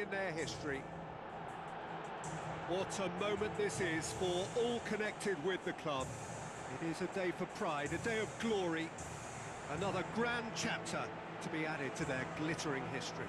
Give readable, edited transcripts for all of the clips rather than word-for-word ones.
in their history. What a moment this is for all connected with the club. It is a day for pride, a day of glory, another grand chapter to be added to their glittering history.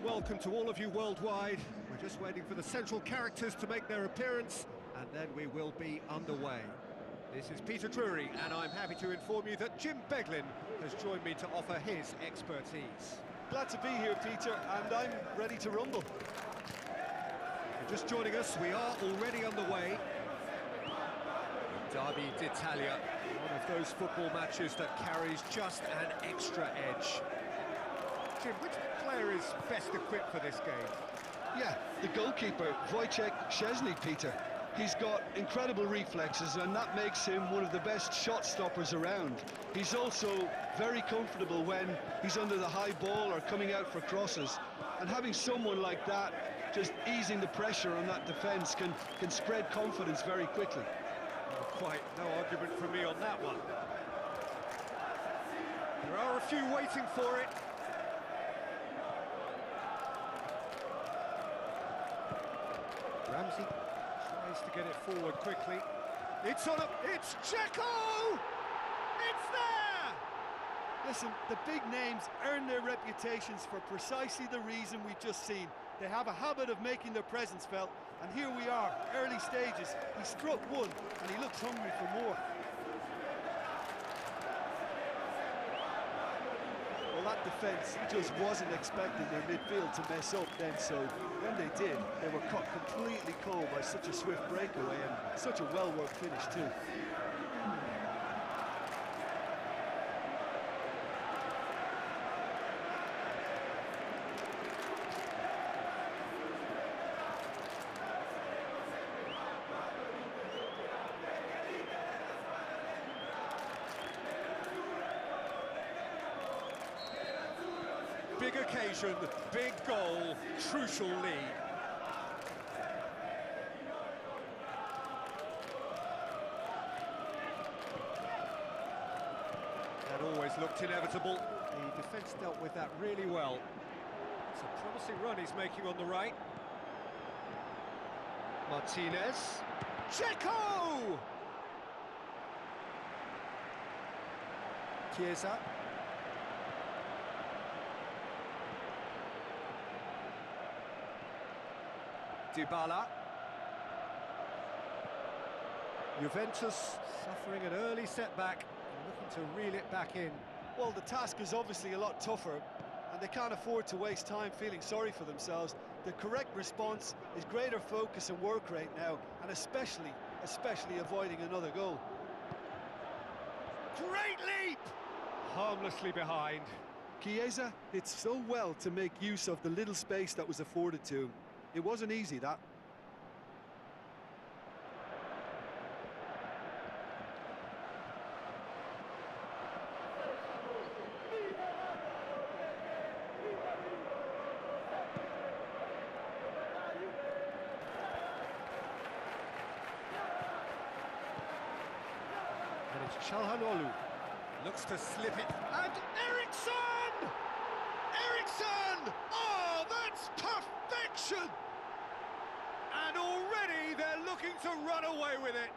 Welcome to all of you worldwide. We're just waiting for the central characters to make their appearance, and then we will be underway. This is Peter Drury, and I'm happy to inform you that Jim Beglin has joined me to offer his expertise. Glad to be here, Peter, and I'm ready to rumble. If you're just joining us, we are already underway. Derby d'Italia, one of those football matches that carries just an extra edge. Jim, which player is best equipped for this game? Yeah, the goalkeeper, Wojciech Szczesny, Peter. He's got incredible reflexes, and that makes him one of the best shot stoppers around. He's also very comfortable when he's under the high ball or coming out for crosses. And having someone like that just easing the pressure on that defence can spread confidence very quickly. Well, quite no argument from me on that one. There are a few waiting for it. Ramsey tries to get it forward quickly. It's Dzeko! It's there! Listen, the big names earn their reputations for precisely the reason we've just seen. They have a habit of making their presence felt, and here we are, early stages. He struck one, and he looks hungry for more. Well, that defence just wasn't expecting their midfield to mess up then, so when they did, they were caught completely cold by such a swift breakaway and such a well-worked finish too. Big occasion, big goal, crucial lead. always looked inevitable. The defence dealt with that really well. It's a promising run he's making on the right. Martinez. Checo! Chiesa. Dybala. Juventus suffering an early setback and looking to reel it back in. Well, the task is obviously a lot tougher, and they can't afford to waste time feeling sorry for themselves. The correct response is greater focus and work rate now, and especially avoiding another goal. Great leap! Harmlessly behind. Chiesa did so well to make use of the little space that was afforded to him. It wasn't easy, that. And it's Çalhanoğlu. Looks to slip it. And Eriksson! Eriksson! Oh, that's perfection! And already they're looking to run away with it.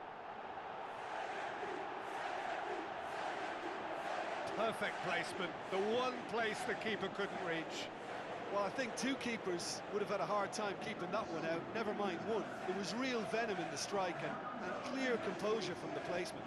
Perfect placement. The one place the keeper couldn't reach. Well, I think two keepers would have had a hard time keeping that one out, never mind one. There was real venom in the strike and clear composure from the placement.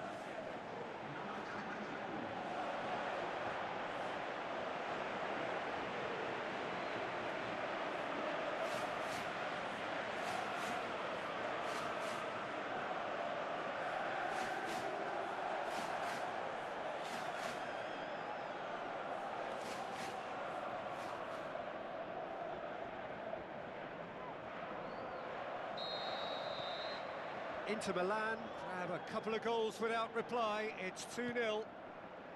Inter Milan grab a couple of goals without reply. It's 2-0.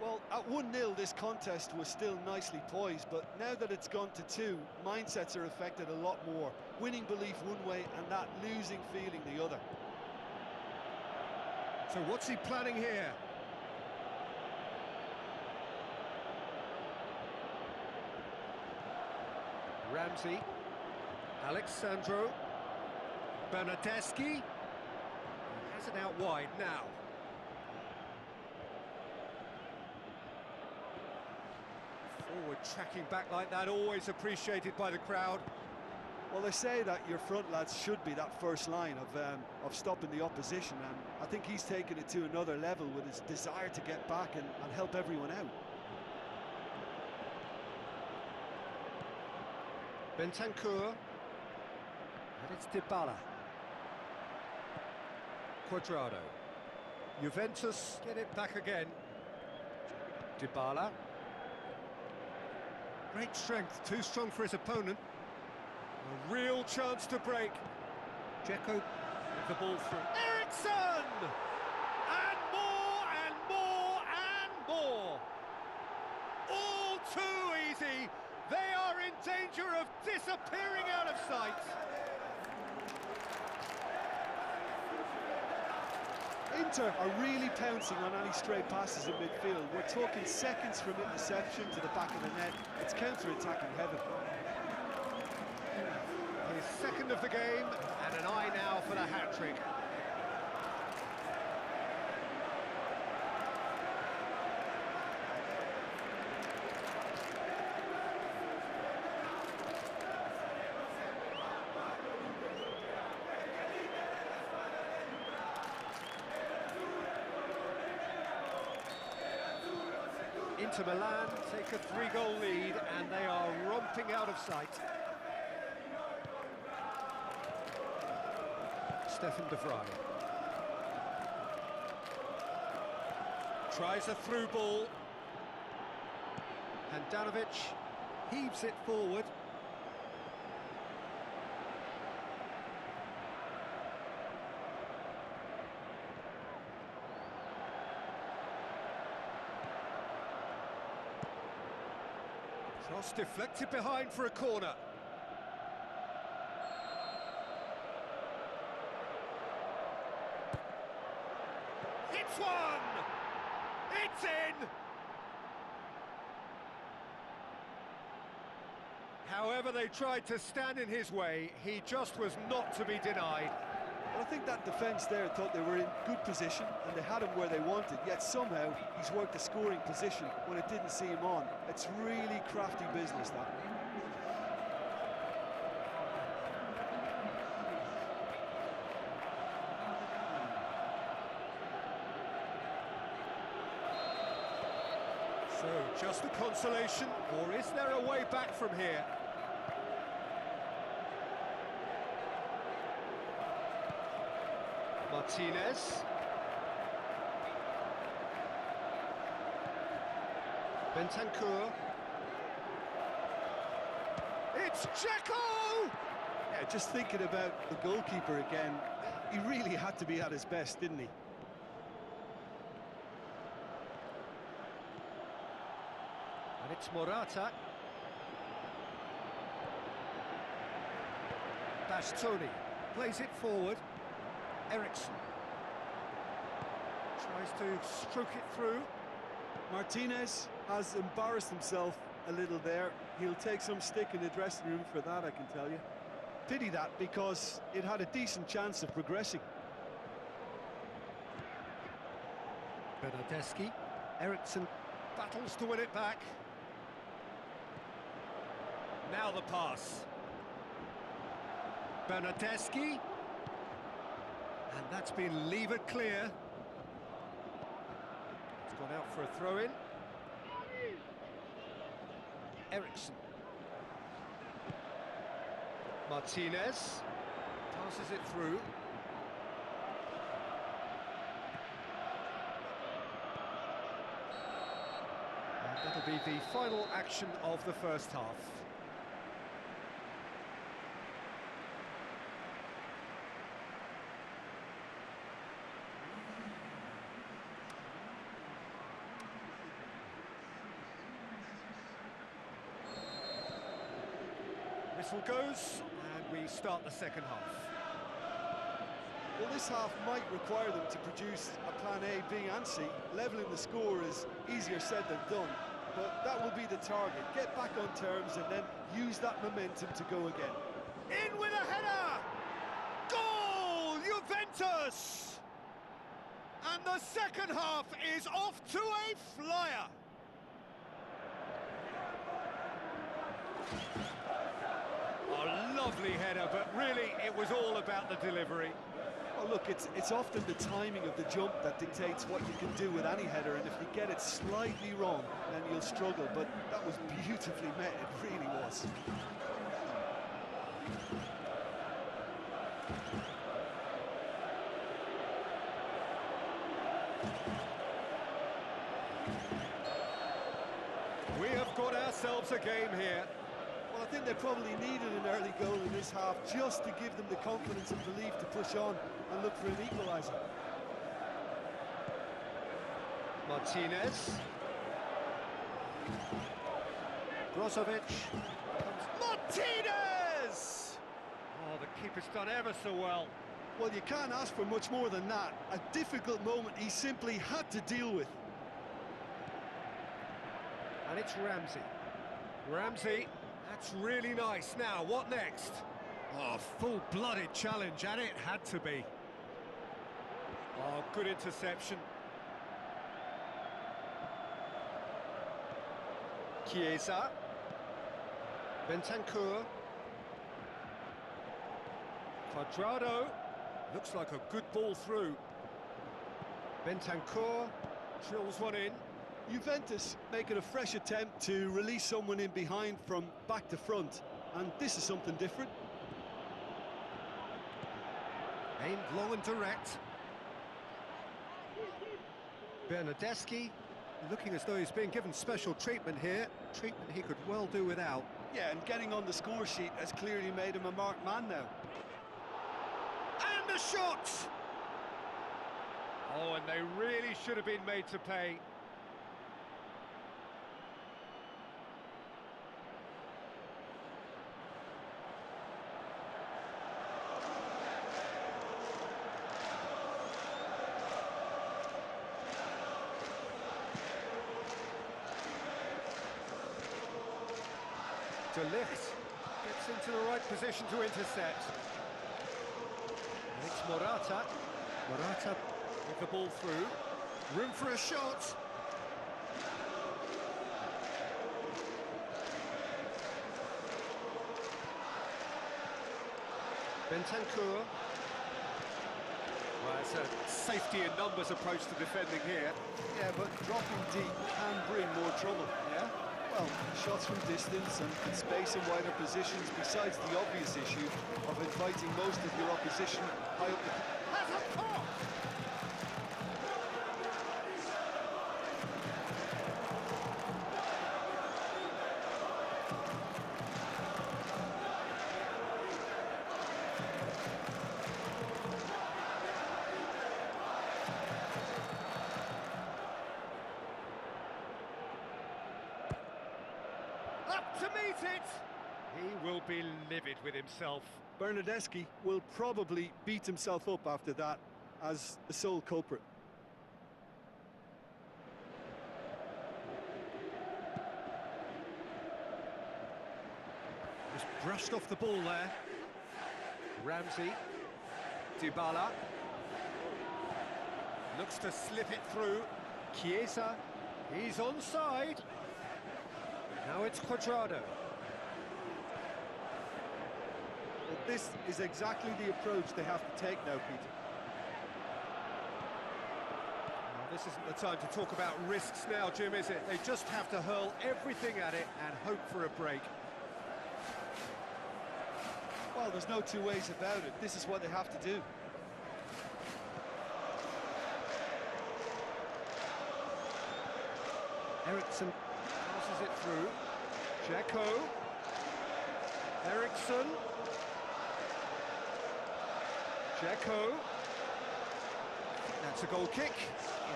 Well, at 1-0, this contest was still nicely poised, but now that it's gone to 2, mindsets are affected a lot more. Winning belief one way and that losing feeling the other. So what's he planning here? Ramsey. Alexandro. Bernardeschi. Has it out wide now. Forward tracking back like that, always appreciated by the crowd. Well, they say that your front lads should be that first line of stopping the opposition, and I think he's taken it to another level with his desire to get back and help everyone out. Bentancur. And it's Dybala. Cuadrado. Juventus get it back again. Dybala. Great strength, too strong for his opponent. A real chance to break. Dzeko with the ball through. Eriksson! And more, and more, and more. All too easy. They are in danger of disappearing out of sight. Inter are really pouncing on any stray passes in midfield. We're talking seconds from interception to the back of the net. It's counter-attacking heaven. His second of the game, and an eye now for the hat-trick. Inter Milan take a 3-goal lead, and they are romping out of sight. Stefan de Vrij. Tries a through ball. Handanovic heaves it forward. Cross deflected behind for a corner. It's one! It's in! However they tried to stand in his way, he just was not to be denied. Well, I think that defence there thought they were in good position and they had him where they wanted, yet somehow he's worked a scoring position when it didn't see him on. It's really crafty business, that. So, just a consolation, or is there a way back from here? Martinez. Bentancur. It's Dzeko! Yeah, just thinking about the goalkeeper again, he really had to be at his best, didn't he? And it's Morata. Bastoni plays it forward. Ericsson tries to stroke it through. Martinez has embarrassed himself a little there. He'll take some stick in the dressing room for that, I can tell you. Pity that, because it had a decent chance of progressing. Bernardeschi. Ericsson battles to win it back. Now the pass. Bernardeschi. And that's been levered clear. It's gone out for a throw-in. Ericsson. Martinez passes it through. And that'll be the final action of the first half. Whistle goes, and we start the second half. Well, this half might require them to produce a plan A, B and C. Levelling the score is easier said than done, but that will be the target. Get back on terms and then use that momentum to go again. In with a header! Goal! Juventus! And the second half is off to a flyer! Lovely header, but really it was all about the delivery. Well, look, it's often the timing of the jump that dictates what you can do with any header, and if you get it slightly wrong, then you'll struggle, but that was beautifully met, it really was. We have got ourselves a game here. Well, I think they probably needed an early goal in this half just to give them the confidence and belief to push on and look for an equaliser. Martinez. Brozovic. Martinez! Oh, the keeper's done ever so well. Well, you can't ask for much more than that. A difficult moment he simply had to deal with. And it's Ramsey. Ramsey. That's really nice. Now, what next? Oh, full-blooded challenge, and it had to be. Oh, good interception. Chiesa. Bentancur. Cuadrado. Looks like a good ball through. Bentancur drills one in. Juventus making a fresh attempt to release someone in behind from back to front, and this is something different. Aimed long and direct. Bernardeschi looking as though he's being given special treatment here. Treatment he could well do without. Yeah, and getting on the score sheet has clearly made him a marked man now. And the shot! Oh, and they really should have been made to pay. De Ligt Gets into the right position to intercept. It's Morata. Morata with the ball through. Room for a shot. Bentancur. Well, it's a safety in numbers approach to defending here. Yeah, but dropping deep can bring more trouble. Yeah? Well, shots from distance and space in wider positions, besides the obvious issue of inviting most of your opposition high up the... Has a pop! Up to meet it! He will be livid with himself. Bernardeschi will probably beat himself up after that as the sole culprit. Just brushed off the ball there. Ramsey. Dybala. Looks to slip it through. Chiesa. He's onside. Now it's Cuadrado. Well, this is exactly the approach they have to take now, Peter. Well, this isn't the time to talk about risks now, Jim, is it? They just have to hurl everything at it and hope for a break. Well, there's no two ways about it. This is what they have to do. Eriksson passes it through. Dzeko. Eriksson. Dzeko. That's a goal kick.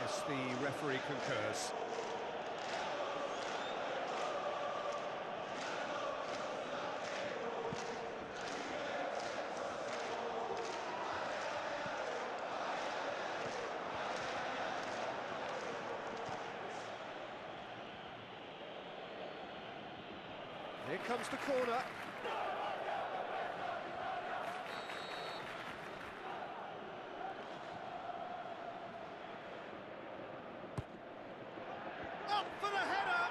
Yes, the referee concurs. Here comes the corner. Up for the header.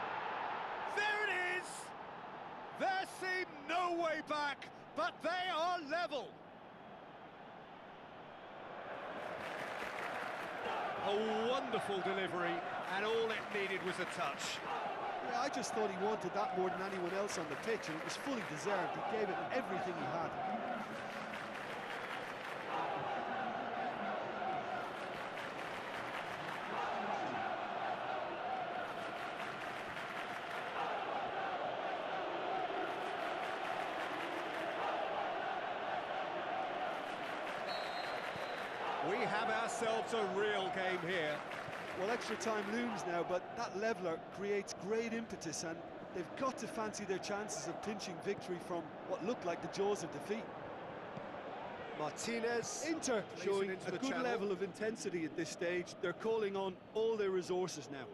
There it is. There seemed no way back, but they are level. A wonderful delivery, and all it needed was a touch. Yeah, I just thought he wanted that more than anyone else on the pitch, and it was fully deserved. He gave it everything he had. We have ourselves a real game here. Well, extra time looms now, but that leveller creates great impetus, and they've got to fancy their chances of clinching victory from what looked like the jaws of defeat. Martinez. Inter showing into a the good channel. level of intensity at this stage. They're calling on all their resources now.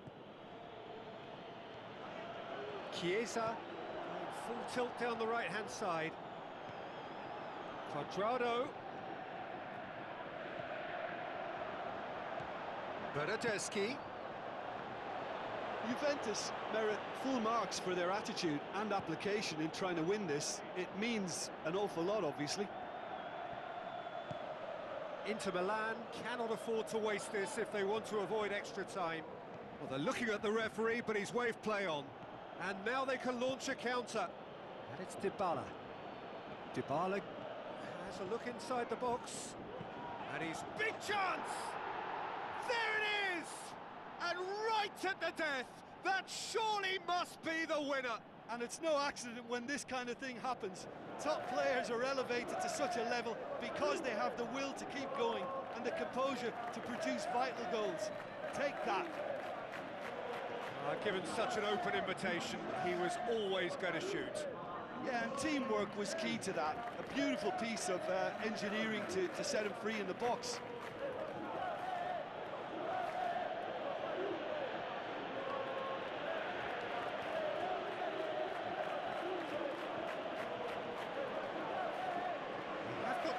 Chiesa. Full tilt down the right-hand side. Cuadrado. Bernardeschi. Juventus merit full marks for their attitude and application in trying to win this. It means an awful lot, obviously. Inter Milan cannot afford to waste this if they want to avoid extra time. Well, they're looking at the referee, but he's waved play on. And now they can launch a counter. And it's Dybala. Dybala has a look inside the box. And he's big chance! There it is! And right at the death! That surely must be the winner! And it's no accident when this kind of thing happens. Top players are elevated to such a level because they have the will to keep going and the composure to produce vital goals. Take that. Given such an open invitation, he was always going to shoot. Yeah, and teamwork was key to that. A beautiful piece of engineering to set him free in the box.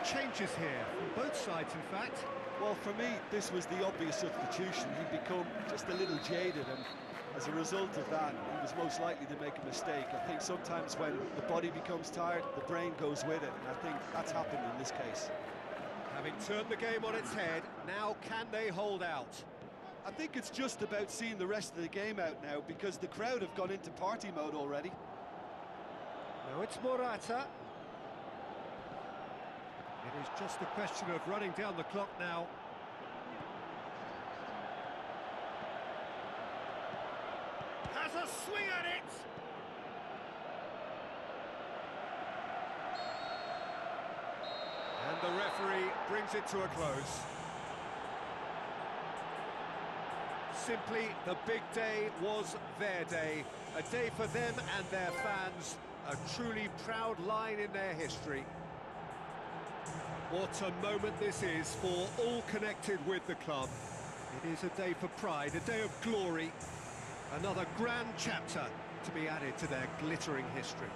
changes here, from both sides in fact. Well, for me, this was the obvious substitution. He'd become just a little jaded, and as a result of that, he was most likely to make a mistake. I think sometimes when the body becomes tired, the brain goes with it, and I think that's happened in this case. Having turned the game on its head, now can they hold out? I think it's just about seeing the rest of the game out now, because the crowd have gone into party mode already. Now it's Morata. It is just a question of running down the clock now. Has a swing at it! And the referee brings it to a close. Simply, the big day was their day. A day for them and their fans. A truly proud line in their history. What a moment this is for all connected with the club. It is a day for pride, a day of glory. Another grand chapter to be added to their glittering history.